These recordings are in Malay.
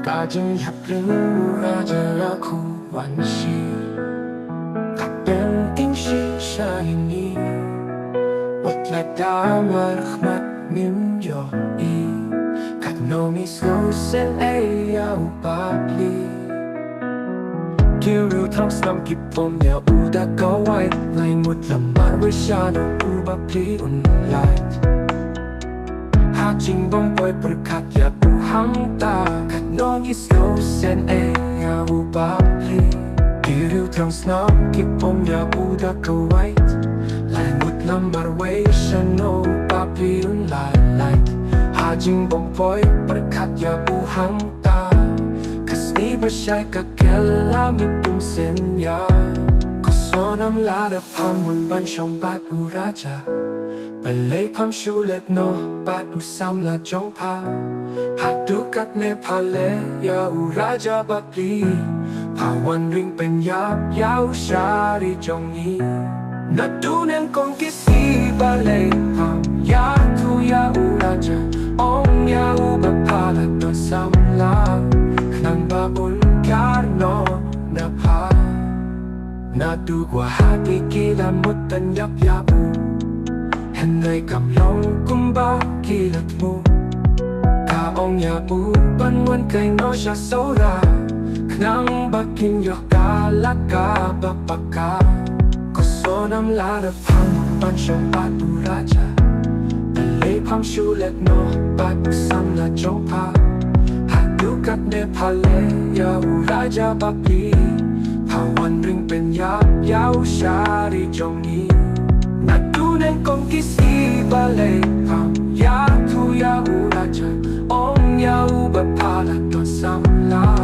Raja Yaplu Raja aku wanshi Kapeng ingshi shahini Watla damar khmat mim yo I Katnomi so sen aya upapli Kiru thong slam kipom ya uda kawai Lai mut lamar wishano upapli unlight Haching bong boy berkat ya puhang ta Katnong islo sen ya upapli Kiru thong slam kipom ya uda kawai Lai mut lamar wishano upapli unlight Haching bong boy berkat ya puhang ta Kasni bersyai kekelami tung sen ya Kosonam lada pamun ban shong bat uraja Balay pam shulet no bat usam la jong pa Hadukat ne pale ya uraja bapli Pawan ring pen yap yau shari jong yi Nadunen kong kisi balay pam ya tu ya uraja Ong ya ubapala no samla Nang baul karno na pa Nadu gua hati kila mutan yap yapu Henay kamlong kumba kilat mo Kaong yapu banwan kay no siya sola Knang bakin yo kalaka bapaka Kosonam lada pang pansyong patu raja Balay pang shulet no patu sam la jong pa Hadukat ne pale ya uraja bapi Pawan ring pen yap yaw shari jong yi Nadunen kong kisi balay pam ya tu ya uraja Ong ya ubapala don samla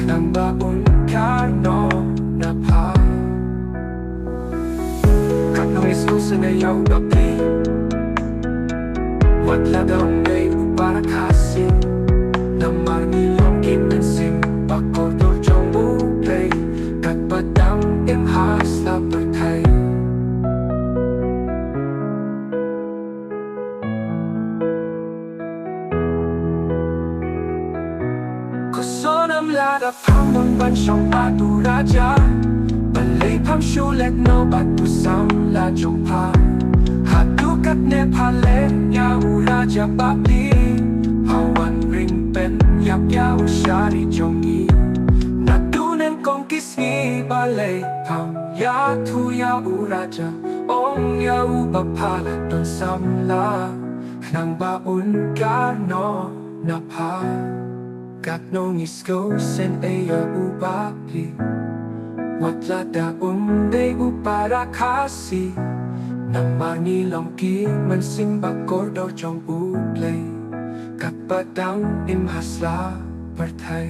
Nang baun karno na pa Katnong isusa na yaw bapi Watla daong ngay upara kasi Namar nilong kinansim Bakodor jong uplay Kat badang imhas na bertay Kosonam lada pamun ban shong patu raja Balay pam shulet no batu sam la jong pa Hadukat ne pale ya uraja bapi Pawan ring pen yap yaw shari jong yi Nadunen kong kisi balay pam ya tu ya uraja Ong ya ubapala don samla Nang baun karno na pa Katnong isko sen aya ubapi Watla daun day upara kasi Namar nilong ki mansing bakordo jong uplay Kapadang imhasla pertay